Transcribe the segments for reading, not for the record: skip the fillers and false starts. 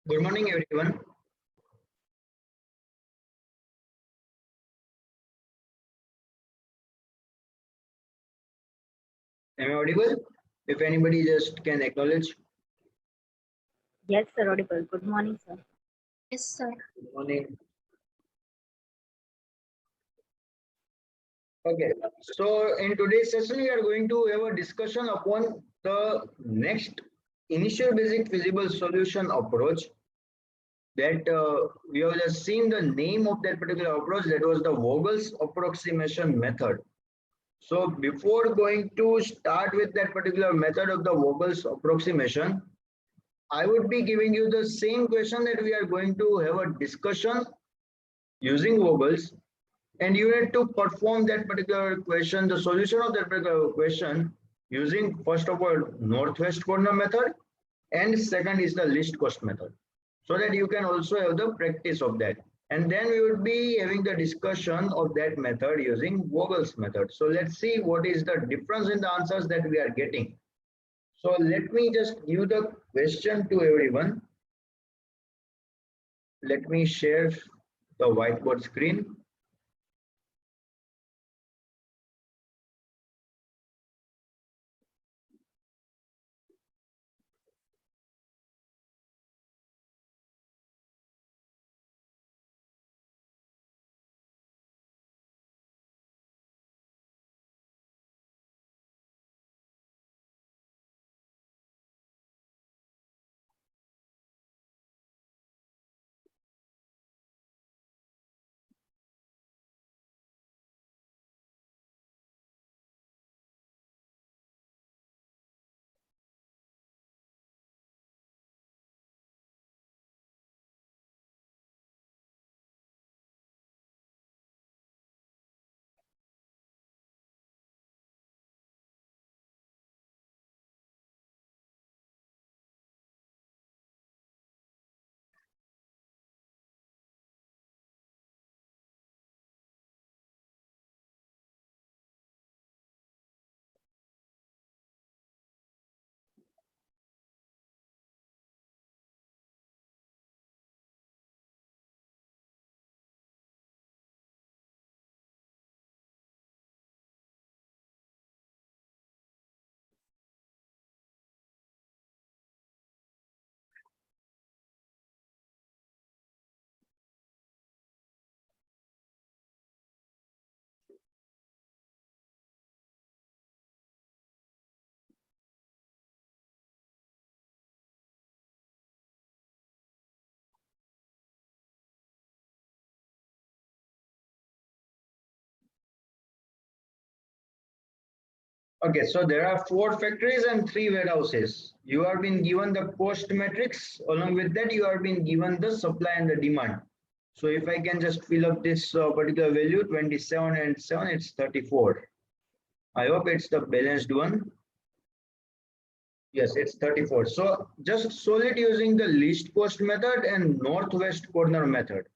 Good morning, everyone. Am I audible? If anybody just can acknowledge. Yes, sir, audible. Good morning, sir. Yes, sir. Good morning. Okay, so in today's session, we are going to have a discussion upon the next initial basic feasible solution approach that we have just seen the name of that particular approach, that was the Vogel's approximation method. So before going to start with that particular method of the Vogel's approximation, I would be giving you the same question that we are going to have a discussion using Vogel's, and you need to perform that particular question, the solution of that particular question using first of all northwest corner method, and second is the least cost method, so that you can also have the practice of that. And then we would be having the discussion of that method using Vogel's method. So let's see what is the difference in the answers that we are getting. So let me just give the question to everyone. Let me share the whiteboard screen. Okay, so there are 4 factories and 3 warehouses. You have been given the cost matrix. Along with that, you have been given the supply and the demand. So if I can just fill up this particular value, 27 and 7, it's 34. I hope it's the balanced one. Yes, it's 34. So just solve it using the least cost method and northwest corner method.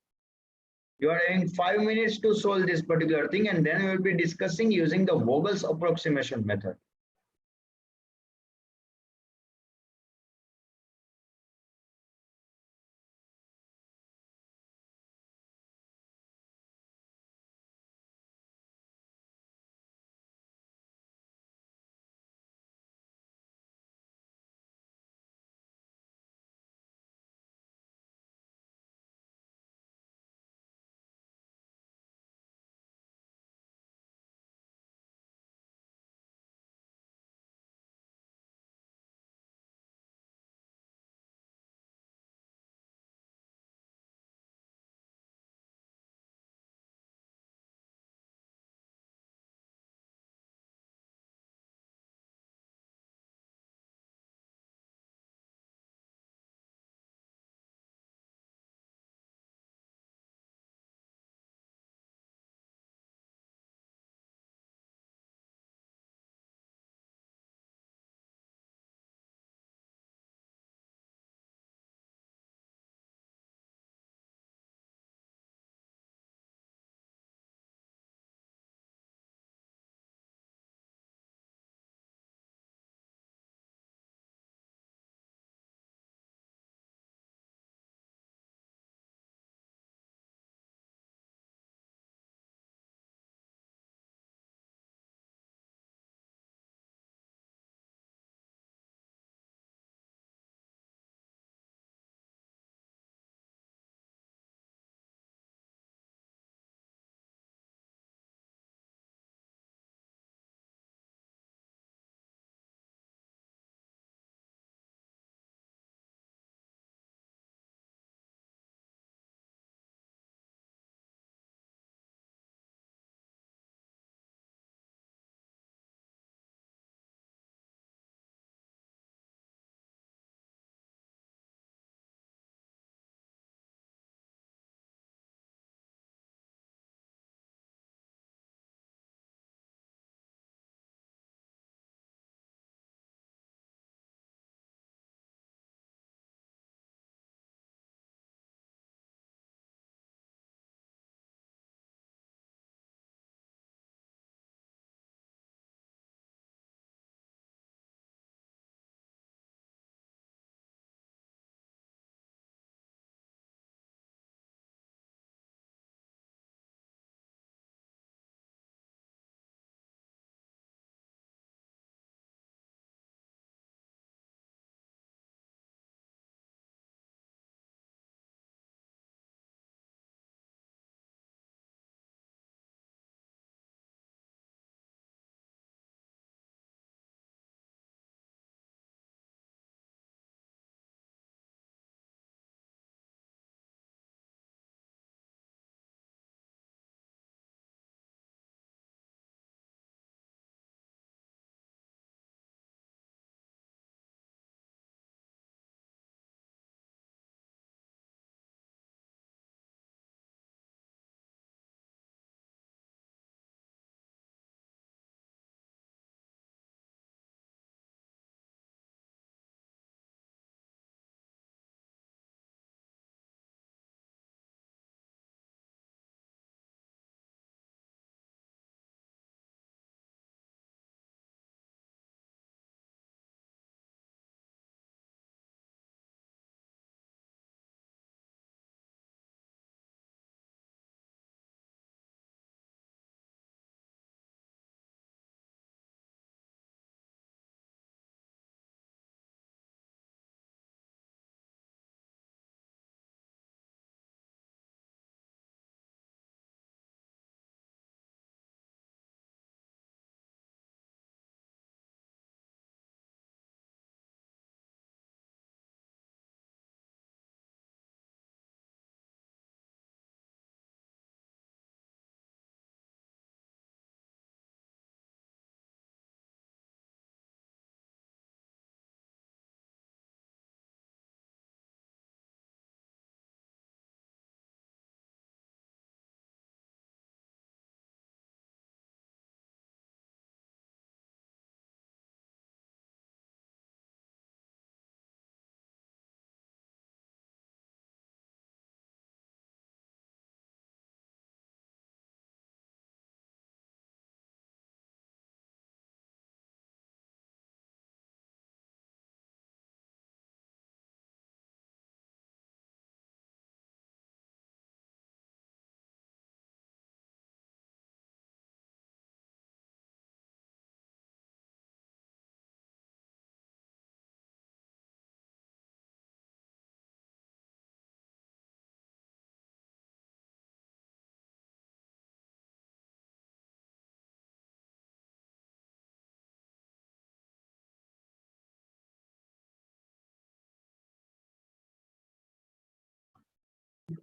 You are having 5 minutes to solve this particular thing, and then we will be discussing using the Vogel's approximation method.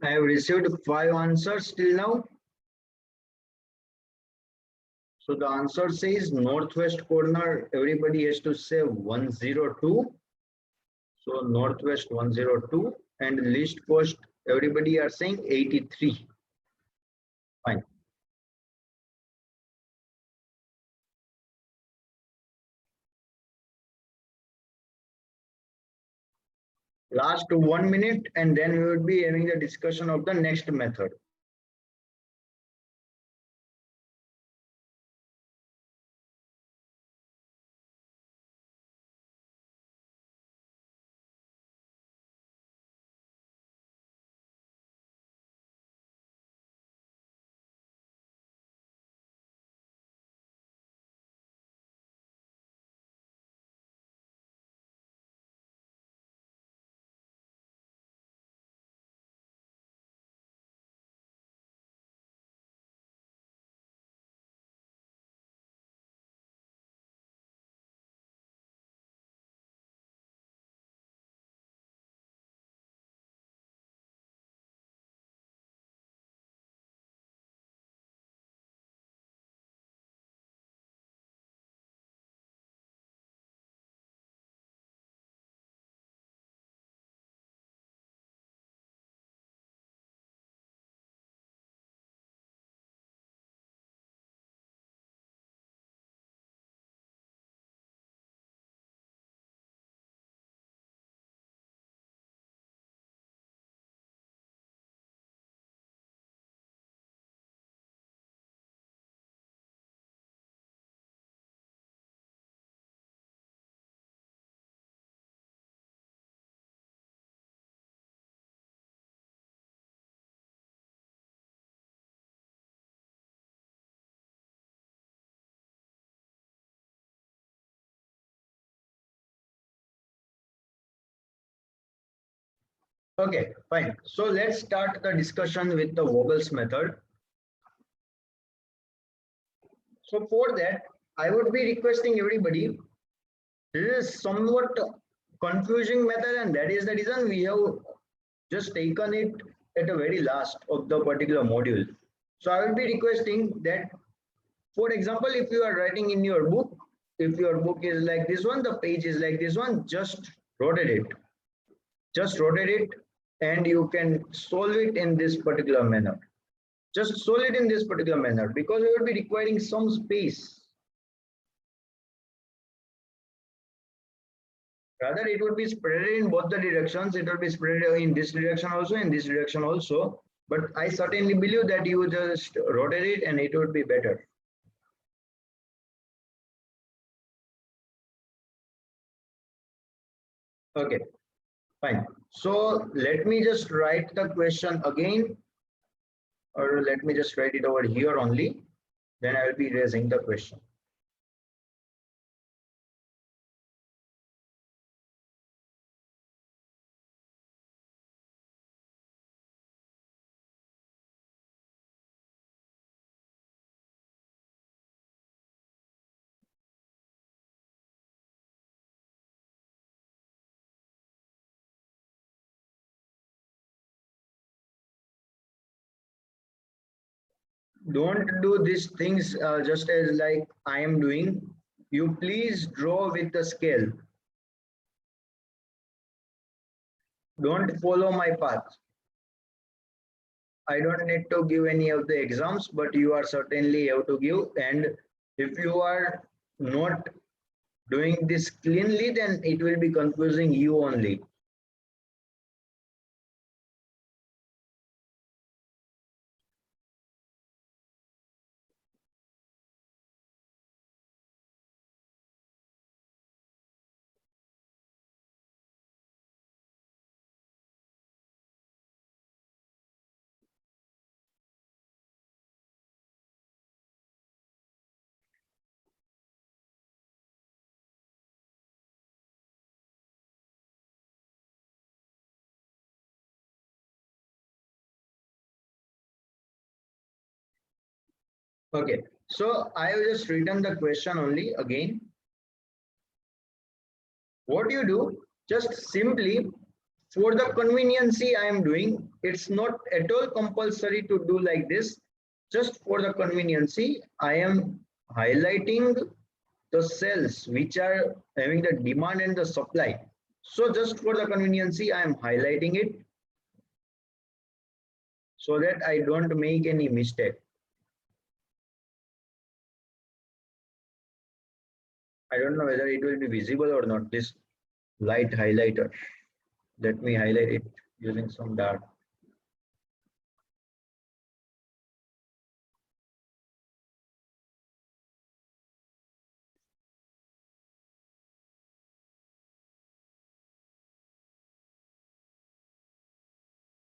I have received 5 answers till now. So the answer says northwest corner, everybody has to say 102. So northwest 102 and least cost, everybody are saying 83. Fine. Last 1 minute and then we would be having the discussion of the next method. Okay, fine. So let's start the discussion with the vowels method. So for that, I would be requesting everybody, this is somewhat confusing method and that is the reason we have just taken it at the very last of the particular module. So I will be requesting that, for example, if you are writing in your book, if your book is like this one, the page is like this one, just rotate it. Just rotate it and you can solve it in this particular manner. Just solve it in this particular manner because we will be requiring some space. Rather, it would be spread in both the directions. It will be spread in this direction also, in this direction also. But I certainly believe that you just rotate it and it would be better. Okay, fine. So let me just write the question again, or let me just write it over here only. Then I will be raising the question. Don't do these things just as like I am doing. You please draw with the scale. Don't follow my path. I don't need to give any of the exams, but you are certainly have to give. And if you are not doing this cleanly, then it will be confusing you only. Okay, so I have just written the question only again. What you do, just simply for the conveniency I am doing. It's not at all compulsory to do like this. Just for the conveniency, I am highlighting the cells which are having the demand and the supply. So just for the conveniency, I am highlighting it so that I don't make any mistake. I don't know whether it will be visible or not, this light highlighter. Let me highlight it using some dark.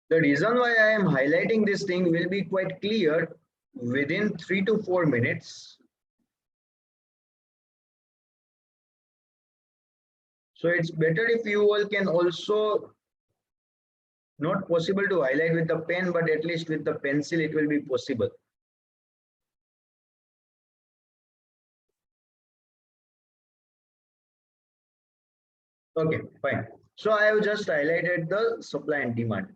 The reason why I am highlighting this thing will be quite clear within 3 to 4 minutes. So it's better if you all can also, not possible to highlight with the pen, but at least with the pencil it will be possible. Okay, fine. So I have just highlighted the supply and demand.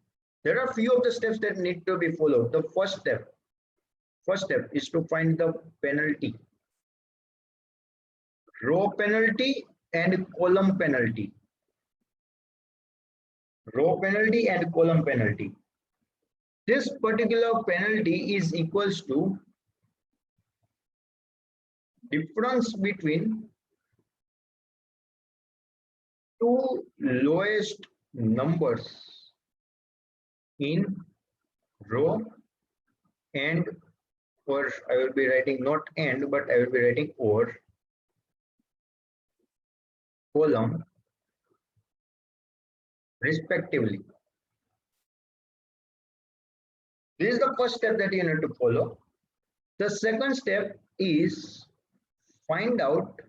There are few of the steps that need to be followed. The first step is to find the penalty, row penalty and column penalty. Row penalty and column penalty. This particular penalty is equals to difference between two lowest numbers in row and, or I will be writing not and, but I will be writing or column respectively. This is the first step that you need to follow. The second step is find out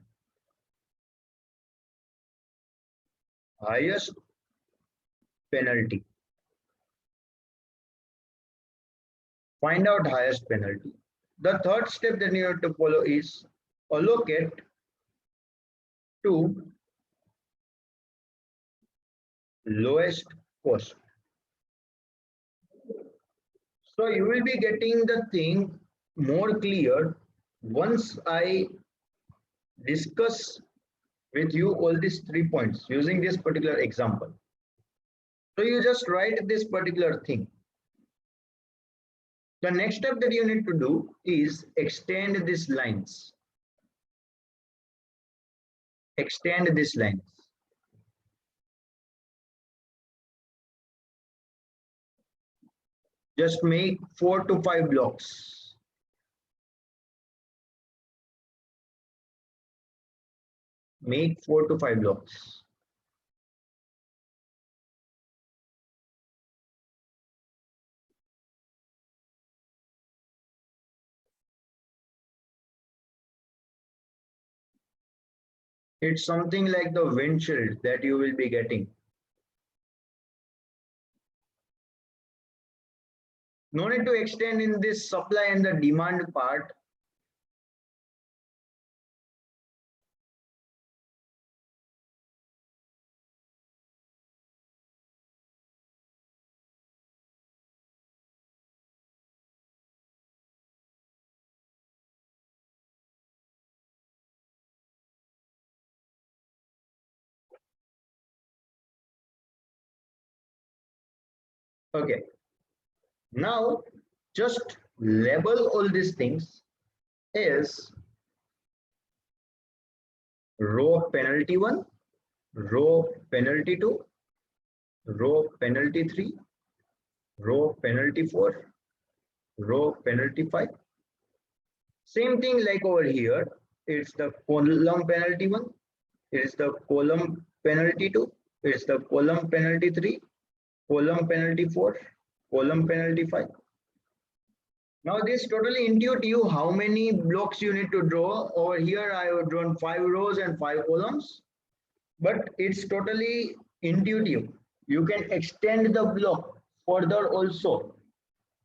highest penalty. Find out highest penalty. The third step that you have to follow is allocate to lowest cost. So you will be getting the thing more clear once I discuss with you all these 3 points using this particular example. So you just write this particular thing. The next step that you need to do is extend these lines. Extend these lines. Just make 4 to 5 blocks. Make 4 to 5 blocks. It's something like the windshield that you will be getting. No need to extend in this supply and the demand part. Okay. Now just label all these things as row penalty 1, row penalty 2, row penalty 3, row penalty 4, row penalty 5. Same thing like over here, it's the column penalty 1, it's the column penalty 2, it's the column penalty 3, column penalty 4, column penalty 5. Now this totally intuitive how many blocks you need to draw. Over here I have drawn 5 rows and 5 columns, but it's totally intuitive. You can extend the block further also,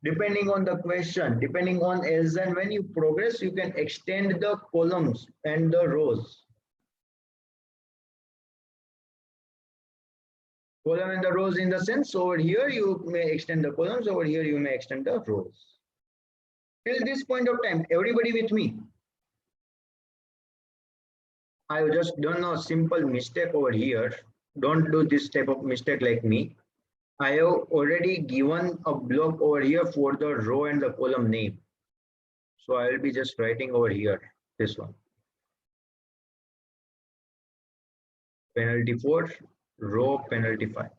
depending on the question, depending on as and when you progress, you can extend the columns and the rows. Column and the rows in the sense over here you may extend the columns, over here you may extend the rows. Till this point of time, everybody with me? I have just done a simple mistake over here. Don't do this type of mistake like me. I have already given a block over here for the row and the column name. So I will be just writing over here, this one. Penalty 4, row penalty 5.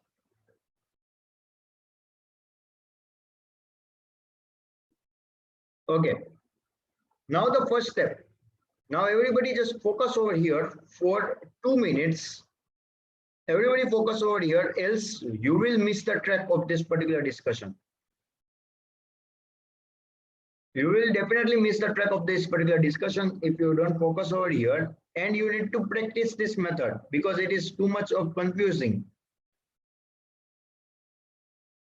Okay. Now the first step. Now everybody just focus over here for 2 minutes. Everybody focus over here, else you will miss the track of this particular discussion. You will definitely miss the track of this particular discussion if you don't focus over here, and you need to practice this method because it is too much of confusing.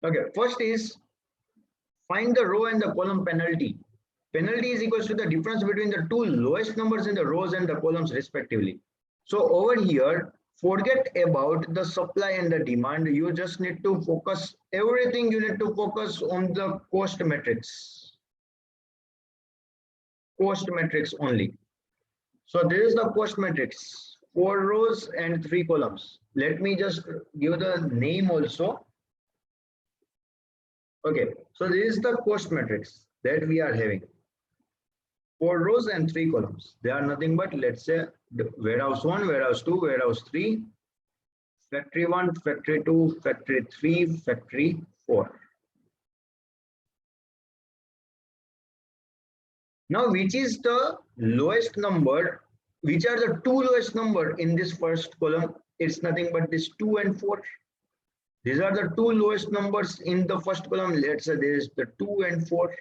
Okay, first is find the row and the column penalty. Penalty is equals to the difference between the two lowest numbers in the rows and the columns respectively. So over here, forget about the supply and the demand. You just need to focus everything. You need to focus on the cost matrix. Cost matrix only. So this is the cost matrix, 4 rows and 3 columns. Let me just give the name also. Okay, so this is the cost matrix that we are having. 4 rows and 3 columns. They are nothing but, let's say, the warehouse 1, warehouse 2, warehouse 3, factory 1, factory 2, factory 3, factory 4. Now, which is the lowest number? Which are the two lowest number in this first column? It's nothing but this 2 and 4. These are the two lowest numbers in the first column. Let's say there is the 2 and 4.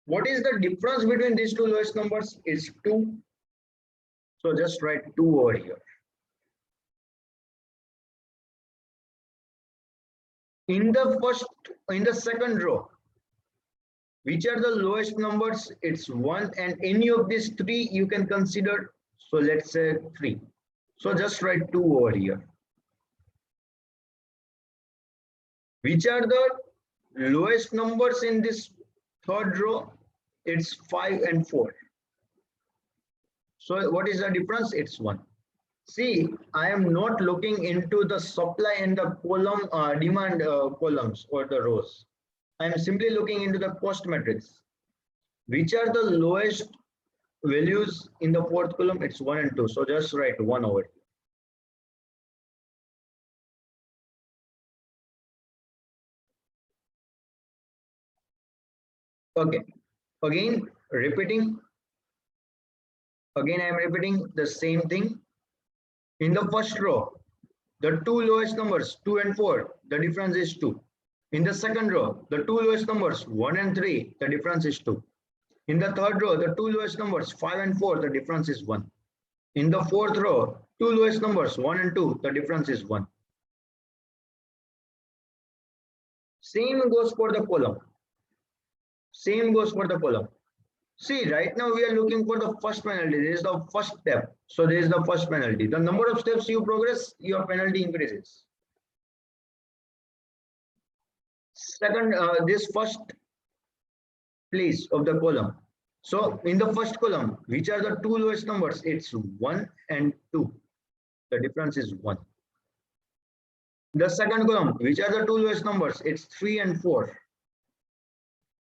What is the difference between these two lowest numbers? It's 2. So just write 2 over here. In the second row, which are the lowest numbers? It's 1, and any of these 3 you can consider. So let's say 3. So just write 2 over here. Which are the lowest numbers in this third row? It's 5 and 4. So what is the difference? It's 1. See, I am not looking into the supply and the column demand columns or the rows. I am simply looking into the cost matrix. Which are the lowest values in the fourth column? It's 1 and 2. So just write 1 over here. Okay, again repeating. Again, I am repeating the same thing. In the first row, the two lowest numbers, 2 and 4, the difference is 2. In the second row, the two lowest numbers, 1 and 3, the difference is 2. In the third row, the two lowest numbers, 5 and 4, the difference is 1. In the fourth row, two lowest numbers, 1 and 2, the difference is 1. Same goes for the column. Same goes for the column. See, right now we are looking for the first penalty. This is the first step. So this is the first penalty. The number of steps you progress, your penalty increases. Second, this first place of the column. So in the first column, which are the two lowest numbers? It's 1 and 2. The difference is 1. The second column, which are the two lowest numbers? It's 3 and 4.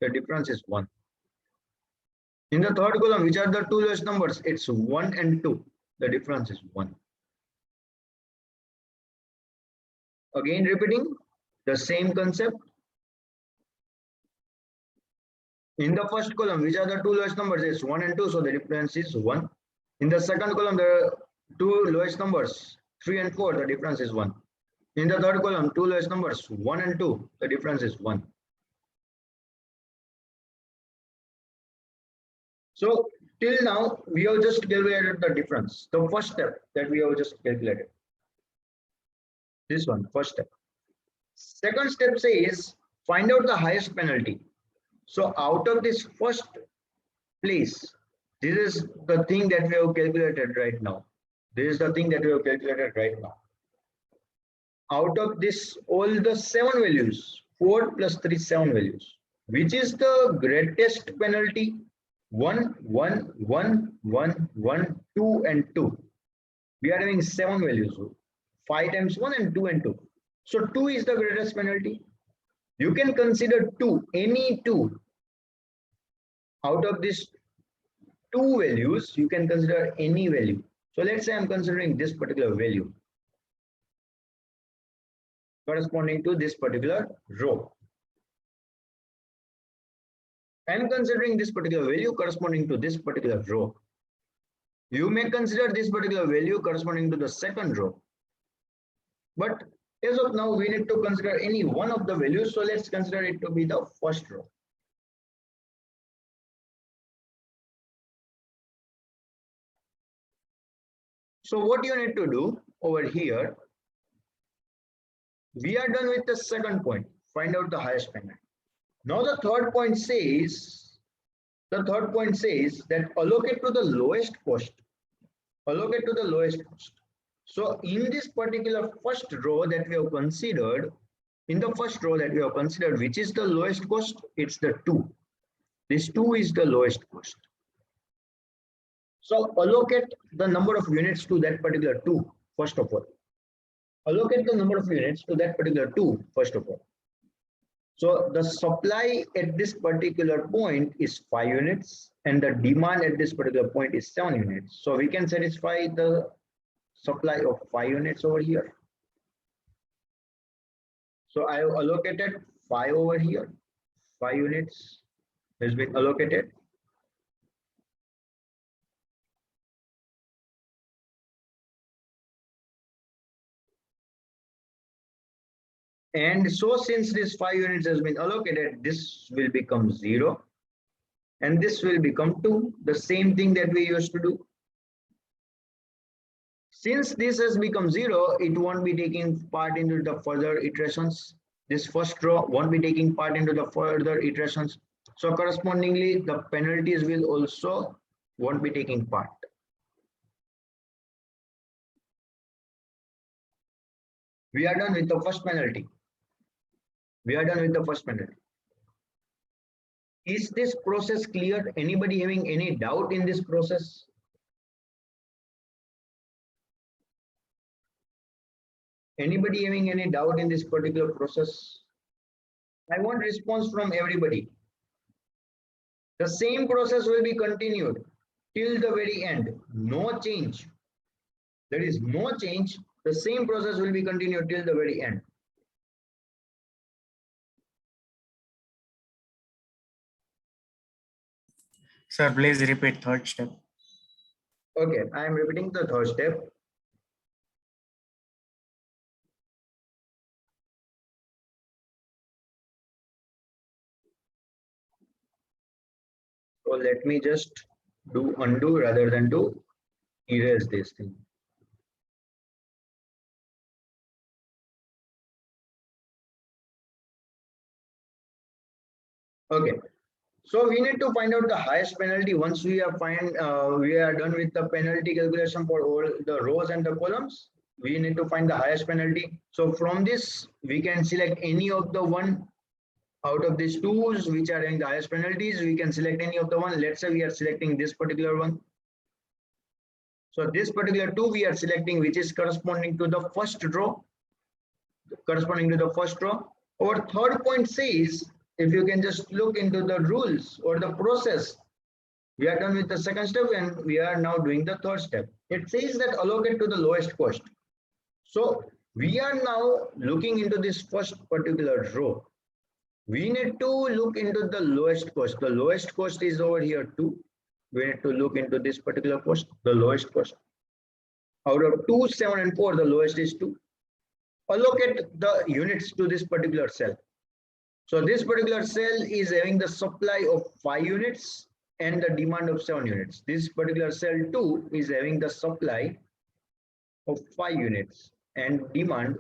The difference is 1. In the third column, which are the two lowest numbers? It's 1 and 2. The difference is 1. Again, repeating the same concept. In the first column, which are the two lowest numbers? It's 1 and 2. So the difference is 1. In the second column, the two lowest numbers, 3 and 4. The difference is 1. In the third column, two lowest numbers, 1 and 2. The difference is 1. So till now, we have just calculated the difference. The first step that we have just calculated. This one, first step. Second step says find out the highest penalty. So out of this first place, this is the thing that we have calculated right now. This is the thing that we have calculated right now. out of this all the 7 values, 4 plus 3, 7 values, which is the greatest penalty? 1, 1, 1, 1, 1, 2 and 2. We are having 7 values, 5 times 1 and 2 and 2. So 2 is the greatest penalty. You can consider 2, any 2. Out of these 2 values, you can consider any value. So let's say I'm considering this particular value corresponding to this particular row. I'm considering this particular value corresponding to this particular row. You may consider this particular value corresponding to the second row. But as of now, we need to consider any one of the values. So let's consider it to be the first row. So what you need to do over here, we are done with the second point, find out the highest penalty. Now the third point says that allocate to the lowest cost. Allocate to the lowest cost. So in this particular first row that we have considered, which is the lowest cost? It's the 2. This 2 is the lowest cost. So allocate the number of units to that particular 2, first of all. Allocate the number of units to that particular 2, first of all. So the supply at this particular point is 5 units and the demand at this particular point is 7 units. So we can satisfy the supply of 5 units over here. So I have allocated 5 over here. 5 units has been allocated. And so since this 5 units has been allocated, this will become 0. And this will become 2, the same thing that we used to do. Since this has become 0, it won't be taking part into the further iterations. This first row won't be taking part into the further iterations. So correspondingly, the penalties will also won't be taking part. We are done with the first penalty. Is this process clear? Anybody having any doubt in this process? Anybody having any doubt in this particular process? I want response from everybody. The same process will be continued till the very end. No change. There is no change. The same process will be continued till the very end. Sir, please repeat third step. Okay, I am repeating the third step. So let me just do undo rather than do erase this thing. Okay, so we need to find out the highest penalty. Once we are done with the penalty calculation for all the rows and the columns, we need to find the highest penalty. So from this, we can select any of the one out of these 2s which are having the highest penalties. We can select any of the one. Let's say we are selecting this particular one. So this particular 2 we are selecting, which is corresponding to the first row. Our third point says, if you can just look into the rules or the process, we are done with the second step and we are now doing the third step. It says that allocate to the lowest cost. So we are now looking into this first particular row. We need to look into the lowest cost. The lowest cost is over here 2. We need to look into this particular cost, the lowest cost. Out of 2, 7 and 4, the lowest is 2. Allocate the units to this particular cell. So this particular cell is having the supply of 5 units and the demand of 7 units. This particular cell 2 is having the supply of 5 units and demand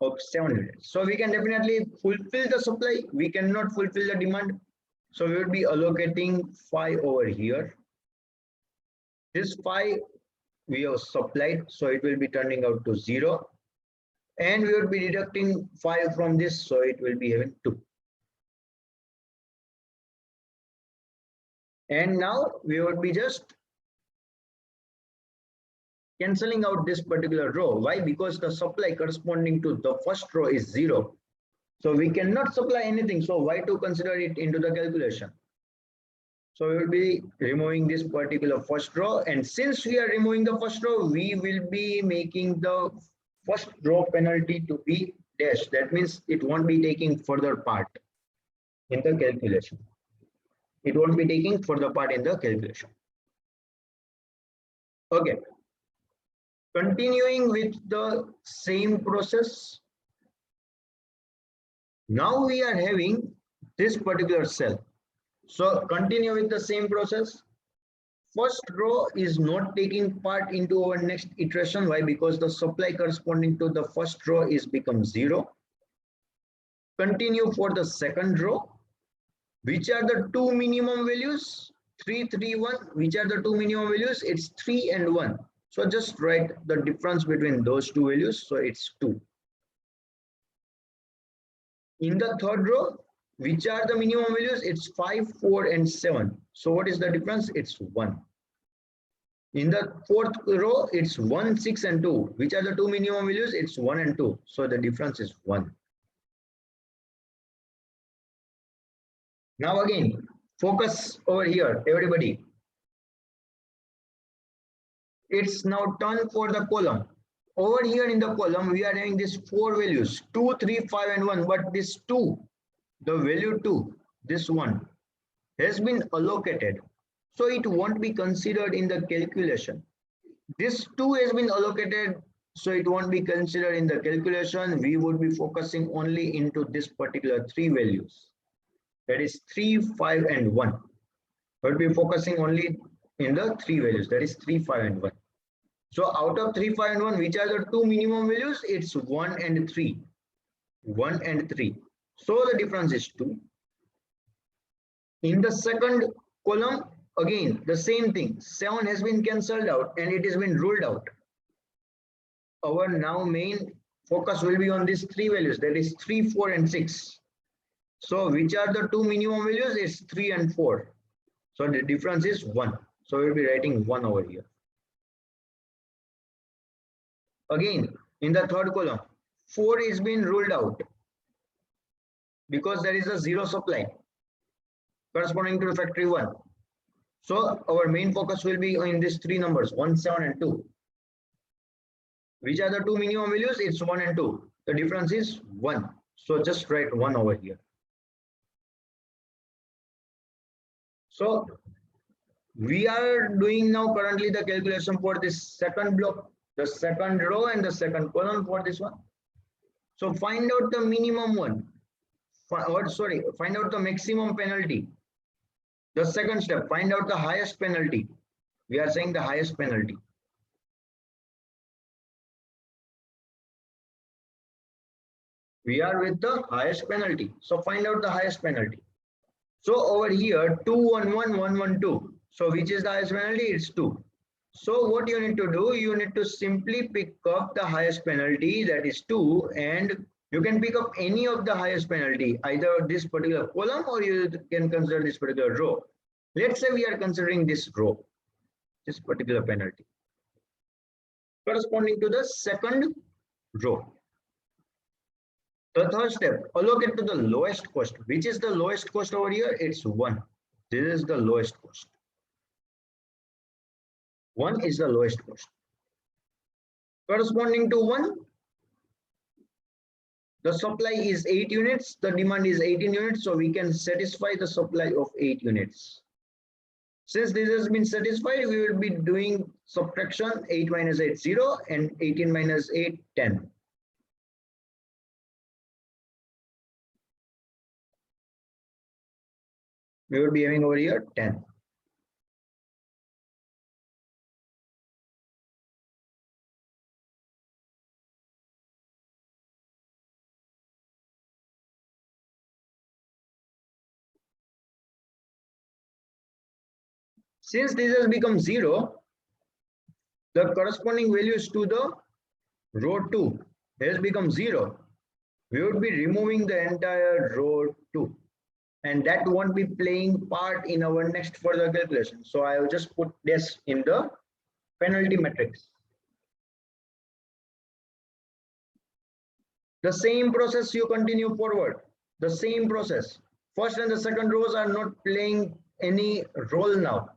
of 7 units. So we can definitely fulfill the supply. We cannot fulfill the demand. So we will be allocating 5 over here. This 5 we have supplied, so it will be turning out to 0. and we would be deducting 5 from this, so it will be having 2. And now we would be just cancelling out this particular row. Why? Because the supply corresponding to the first row is 0. So we cannot supply anything. So why to consider it into the calculation? So we will be removing this particular first row. And since we are removing the first row, we will be making the first row penalty to be dash. That means it won't be taking further part in the calculation. It won't be taking further part in the calculation. Okay. Continuing with the same process. Now we are having this particular cell. So continue with the same process. First row is not taking part into our next iteration. Why? Because the supply corresponding to the first row is become 0. Continue for the second row. Which are the two minimum values? 3, 3, 1. Which are the two minimum values? It's 3 and 1. So just write the difference between those two values. So it's 2. In the third row, which are the minimum values? It's 5, 4, and 7. So what is the difference? It's 1. In the fourth row, it's 1, 6, and 2. Which are the two minimum values? It's 1 and 2. So the difference is 1. Now again, focus over here, everybody. It's now turn for the column. Over here in the column, we are having these 4 values, 2, 3, 5, and 1. But this 2, the value 2, this one, has been allocated. So it won't be considered in the calculation. This 2 has been allocated, so it won't be considered in the calculation. We would be focusing only into this particular 3 values. That is 3, 5, and 1. We'll be focusing only in the 3 values. That is 3, 5, and 1. So out of 3, 5, and 1, which are the two minimum values? It's 1 and 3. 1 and 3. So the difference is 2. In the second column, again, the same thing. 7 has been cancelled out and it has been ruled out. Our now main focus will be on these 3 values. That is 3, 4, and 6. So which are the two minimum values? It's 3 and 4. So the difference is 1. So we'll be writing 1 over here. Again, in the third column, 4 is being ruled out because there is a 0 supply corresponding to the factory 1. So our main focus will be in these 3 numbers, 1, 7, and 2. Which are the two minimum values? It's 1 and 2. The difference is 1. So just write 1 over here. So we are doing now currently the calculation for this second block, the second row and the second column for this one. So find out the minimum one, find out the maximum penalty. The second step, find out the highest penalty. We are saying the highest penalty. We are with the highest penalty. So find out the highest penalty. So over here, 2, 1, 1, 1, 1, 2. So which is the highest penalty? It's 2. So what you need to do, you need to simply pick up the highest penalty, that is 2, and you can pick up any of the highest penalty, either this particular column or you can consider this particular row. Let's say we are considering this row, this particular penalty, corresponding to the second row. The third step, allocate to the lowest cost. Which is the lowest cost over here? It's 1. This is the lowest cost. 1 is the lowest cost. Corresponding to 1, the supply is 8 units, the demand is 18 units, so we can satisfy the supply of 8 units. Since this has been satisfied, we will be doing subtraction. 8 minus 8, 0, and 18 minus 8, 10. We will be having over here 10. Since this has become 0, the corresponding values to the row 2 has become 0, we would be removing the entire row 2. And that won't be playing part in our next further calculation. So I will just put this in the penalty matrix. The same process you continue forward. The same process. First and the second rows are not playing any role now.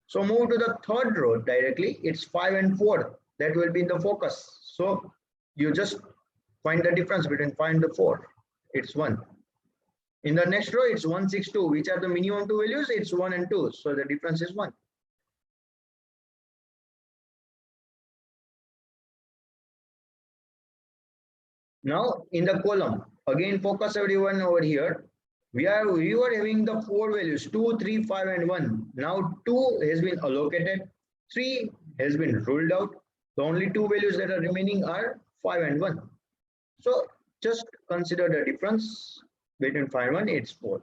So move to the third row directly. It's 5 and 4. That will be in the focus. So you just find the difference between 5 and the 4. It's 1. In the next row, it's 1, 6, 2. Which are the minimum two values? It's 1 and 2. So the difference is 1. Now in the column, again focus everyone over here. We were having the 4 values 2, 3, 5, and 1. Now 2 has been allocated, 3 has been ruled out. The only 2 values that are remaining are 5 and 1. So just consider the difference between 5 and 1, it's 4.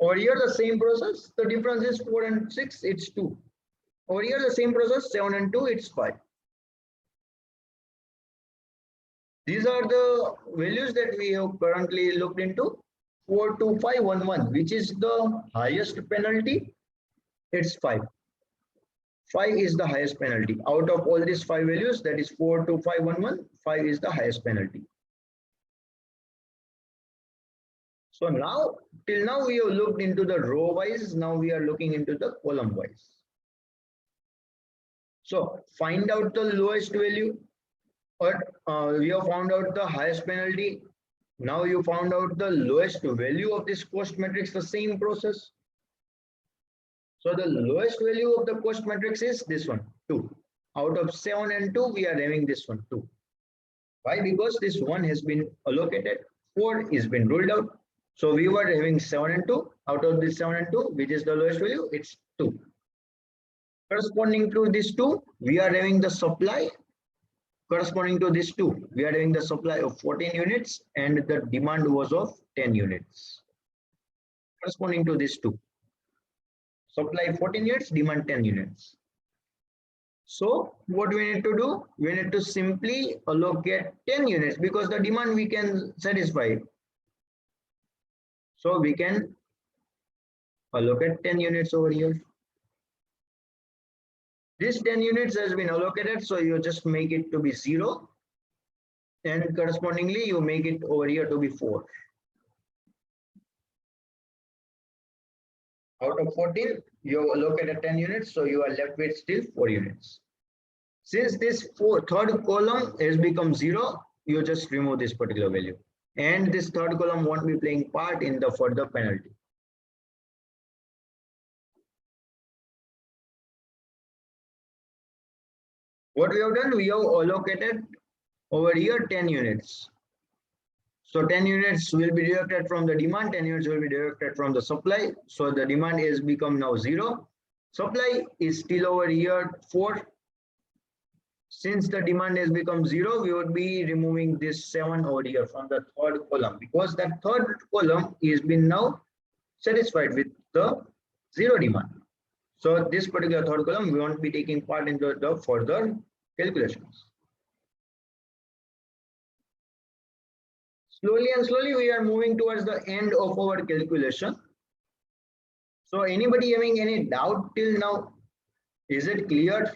Over here, the same process, the difference is 4 and 6, it's 2. Over here, the same process, 7 and 2, it's 5. These are the values that we have currently looked into. 4, 2, 5, 1, 1, which is the highest penalty. It's 5. 5 is the highest penalty. Out of all these 5 values, that is 4, 2, 5, 1, 1, 5 is the highest penalty. So now, till now we have looked into the row wise. Now we are looking into the column wise. So find out the lowest value. But we have found out the highest penalty. Now you found out the lowest value of this cost matrix, the same process. So the lowest value of the cost matrix is this one, 2. Out of 7 and 2, we are having this one, 2. Why? Because this 1 has been allocated, 4 is been ruled out. So we were having 7 and 2. Out of this 7 and 2, which is the lowest value, it's 2. Corresponding to this 2, we are having the supply. Corresponding to this 2, we are having the supply of 14 units and the demand was of 10 units. Corresponding to this 2, supply 14 units, demand 10 units. So what we need to do? We need to simply allocate 10 units because the demand we can satisfy. So we can allocate 10 units over here. This 10 units has been allocated, so you just make it to be 0 and correspondingly you make it over here to be 4. Out of 14, you allocated 10 units, so you are left with still 4 units. Since this third column has become 0, you just remove this particular value. And this third column won't be playing part in the further penalty. What we have done, we have allocated over here 10 units. So 10 units will be deducted from the demand, 10 units will be deducted from the supply. So the demand has become now 0. Supply is still over here 4. Since the demand has become 0, we would be removing this 7 over here from the third column because that third column is been now satisfied with the 0 demand. So this particular third column, we won't be taking part in the further calculations. Slowly and slowly, we are moving towards the end of our calculation. So anybody having any doubt till now? Is it clear?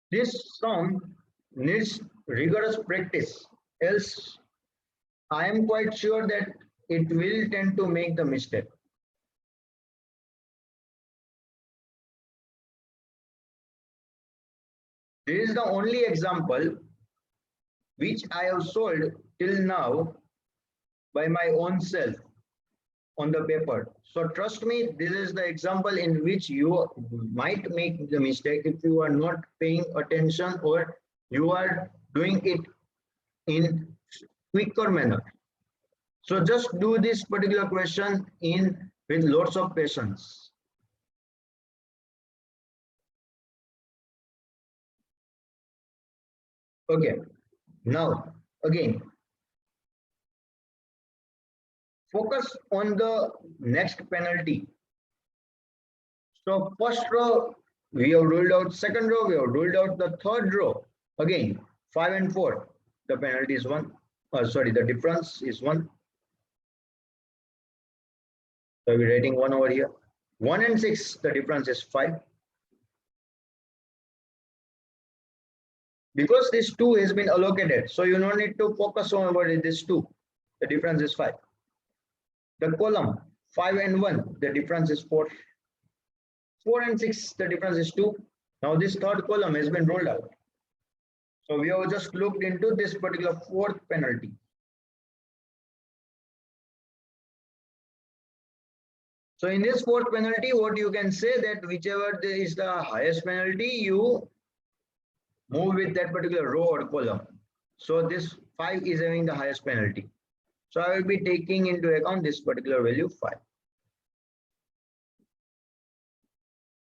This sum needs rigorous practice, else I am quite sure that it will tend to make the mistake. This is the only example which I have solved till now by my own self on the paper. So trust me, this is the example in which you might make the mistake if you are not paying attention or you are doing it in quicker manner. So just do this particular question with lots of patience. Okay, now again, focus on the next penalty. So first row, we have ruled out. Second row, we have ruled out. The third row, again, 5 and 4. The penalty is 1. Sorry, the difference is 1. So we're writing 1 over here. 1 and 6, the difference is 5. Because this 2 has been allocated, so you don't need to focus on over this 2. The difference is 5. The column 5 and 1, the difference is 4. 4 and 6, the difference is 2. Now this third column has been rolled out. So we have just looked into this particular fourth penalty. So in this fourth penalty, what you can say that whichever is the highest penalty, you move with that particular row or column. So this 5 is having the highest penalty. So I will be taking into account this particular value 5.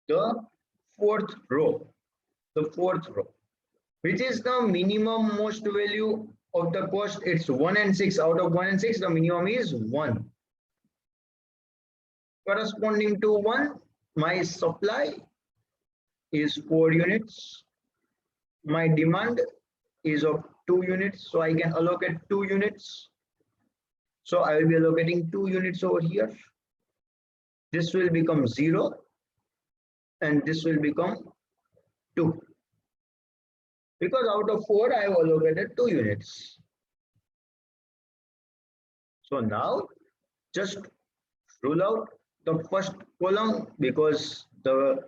The fourth row, which is the minimum most value of the cost. It's 1 and 6. Out of 1 and 6, the minimum is 1. Corresponding to 1, my supply is 4 units. My demand is of 2 units, so I can allocate 2 units. So I will be allocating 2 units over here. This will become 0 and this will become 2. Because out of 4, I have allocated 2 units. So now just rule out the first column because the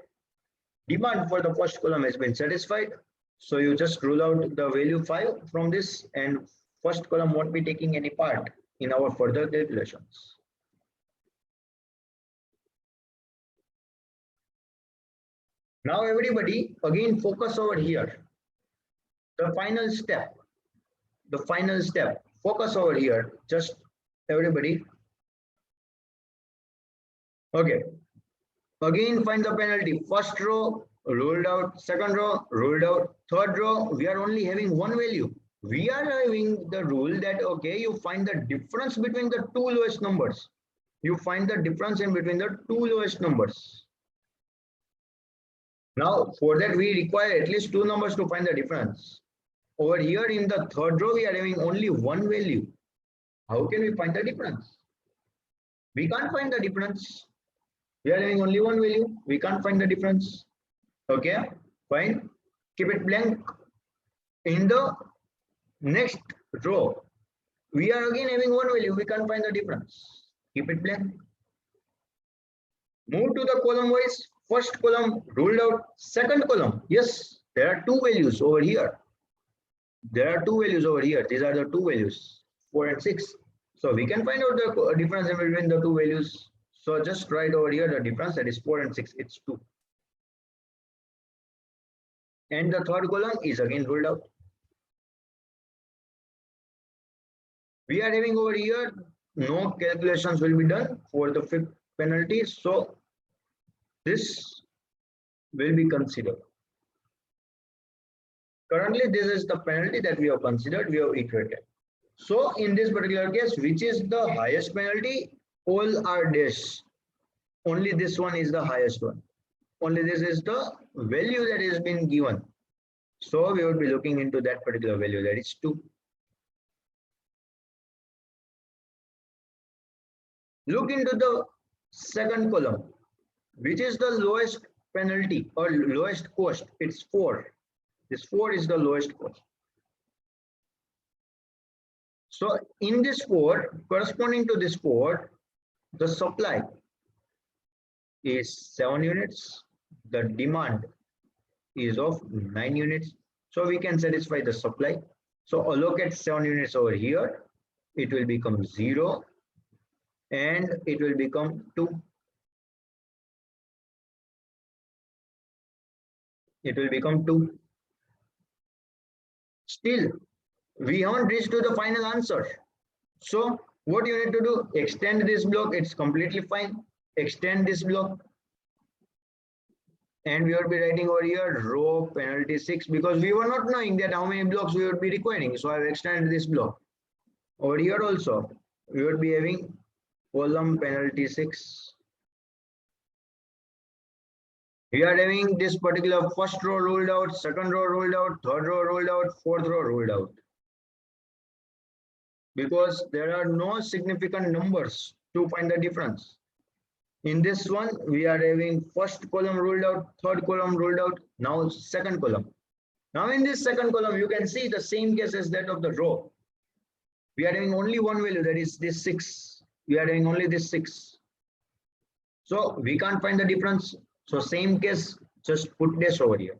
demand for the first column has been satisfied. So you just rule out the value 5 from this, and first column won't be taking any part in our further calculations. Now everybody again focus over here. The final step, focus over here, just everybody. Okay, again find the penalty. First row ruled out, second row ruled out, third row we are only having one value. We are having the rule that okay, you find the difference between the two lowest numbers. You find the difference in between the two lowest numbers. Now for that we require at least 2 numbers to find the difference. Over here in the third row we are having only one value. How can we find the difference? We can't find the difference. We are having only one value. We can't find the difference. Okay, fine. Keep it blank. In the next row, we are again having one value. We can't find the difference. Keep it blank. Move to the column wise. First column ruled out. Second column. Yes, there are 2 values over here. There are 2 values over here. These are the 2 values, 4 and 6. So we can find out the difference in between the 2 values. So just write over here the difference, that is 4 and 6. It's 2. And the third column is again ruled out. We are having over here no calculations will be done for the fifth penalty. So this will be considered. Currently, this is the penalty that we have considered, we have equated. So in this particular case, which is the highest penalty? All are dash. Only this one is the highest one. Only this is the value that has been given. So we would be looking into that particular value, that is 2. Look into the second column, which is the lowest penalty or lowest cost. It's 4. This 4 is the lowest cost. So in this 4, corresponding to this 4, the supply is 7 units. The demand is of 9 units. So we can satisfy the supply. So allocate 7 units over here. It will become 0 and it will become 2. It will become 2. Still, we haven't reached to the final answer. So what you need to do, extend this block. It's completely fine. Extend this block. And we will be writing over here row penalty 6 because we were not knowing that how many blocks we would be requiring. So I have extended this block. Over here also, we would be having column penalty 6. We are having this particular first row ruled out, second row ruled out, third row ruled out, fourth row ruled out. Because there are no significant numbers to find the difference. In this one, we are having first column ruled out, third column ruled out, now second column. Now in this second column, you can see the same case as that of the row. We are having only one value, that is this 6. We are having only this 6. So we can't find the difference. So same case, just put this over here.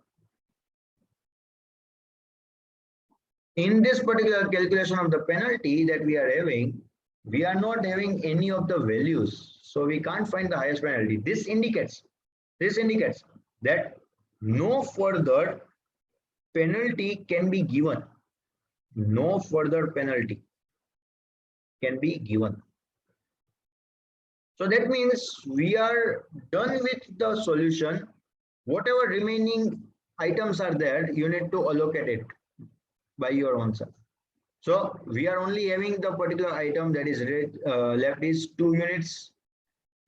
In this particular calculation of the penalty that we are having, we are not having any of the values. So we can't find the highest penalty. This indicates that no further penalty can be given. No further penalty can be given. So that means we are done with the solution. Whatever remaining items are there, you need to allocate it by your own self. So we are only having the particular item that is left is 2 units,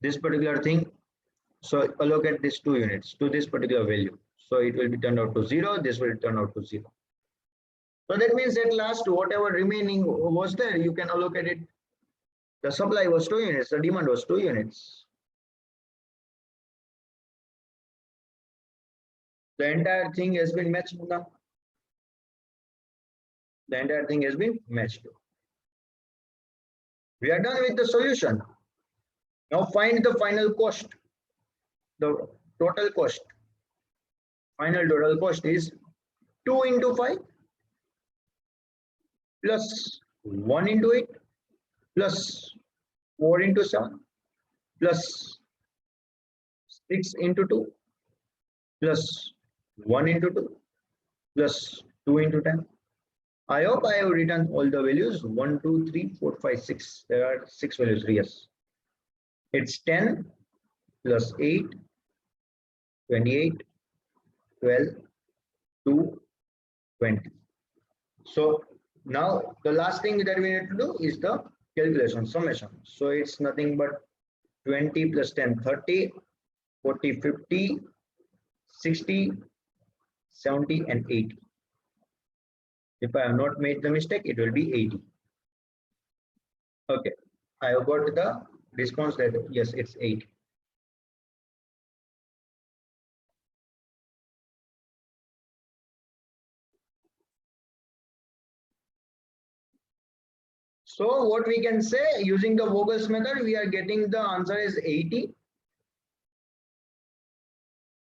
this particular thing. So allocate this 2 units to this particular value. So it will be turned out to 0, this will turn out to 0. So that means at last, whatever remaining was there, you can allocate it. The supply was 2 units, the demand was 2 units. The entire thing has been matched now. The entire thing has been matched. We are done with the solution. Now find the final cost. The total cost. Final total cost is 2 into 5 plus 1 into 8 plus 4 into 7 plus 6 into 2 plus 1 into 2 plus 2 into 10. I hope I have written all the values 1, 2, 3, 4, 5, 6. There are 6 values. Yes. It's 10 plus 8, 28, 12, 2, 20. So now the last thing that we need to do is the calculation, summation. So it's nothing but 20 plus 10, 30, 40, 50, 60, 70, and 80. If I have not made the mistake, it will be 80. Okay, I have got the response that yes, it's 80. So what we can say, using the Vogel's method, we are getting the answer is 80.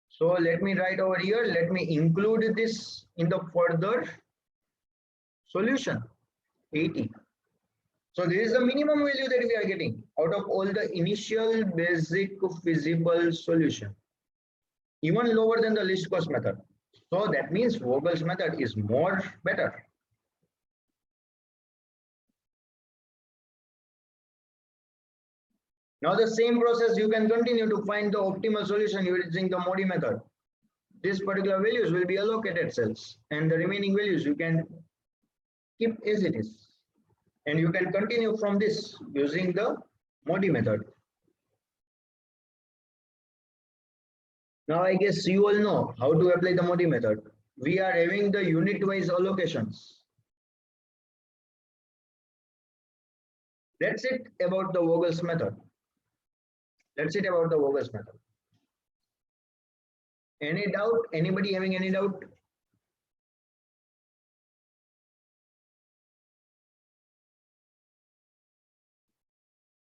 So let me write over here, let me include this in the further solution, 80. So this is the minimum value that we are getting out of all the initial basic feasible solution, even lower than the least cost method. So that means Vogel's method is more better. Now the same process you can continue to find the optimal solution using the Modi method. This particular values will be allocated cells and the remaining values you can keep as it is. And you can continue from this using the Modi method. Now I guess you all know how to apply the Modi method. We are having the unit-wise allocations. That's it about the Vogel's method. That's it about the Vogel's method. Any doubt? Anybody having any doubt?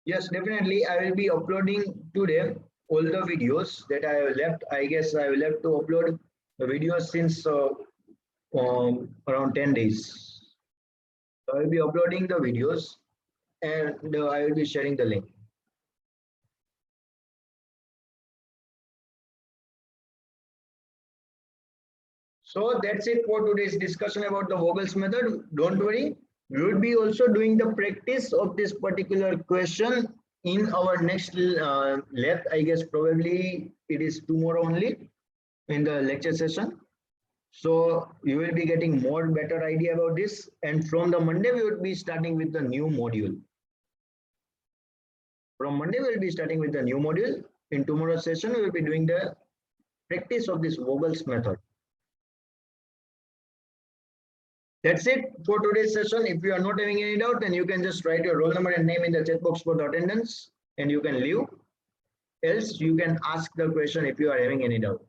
Yes, definitely. I will be uploading today all the videos that I have left. I guess I will have to upload the videos since around 10 days. So I will be uploading the videos and I will be sharing the link. So that's it for today's discussion about the Vogel's method. Don't worry, we will be also doing the practice of this particular question in our next lab. I guess probably it is tomorrow only in the lecture session. So you will be getting more better idea about this. And from the Monday, we will be starting with the new module. From Monday, we will be starting with the new module. In tomorrow's session, we will be doing the practice of this Vogel's method. That's it for today's session. If you are not having any doubt, then you can just write your roll number and name in the chat box for the attendance and you can leave. Else, you can ask the question if you are having any doubt.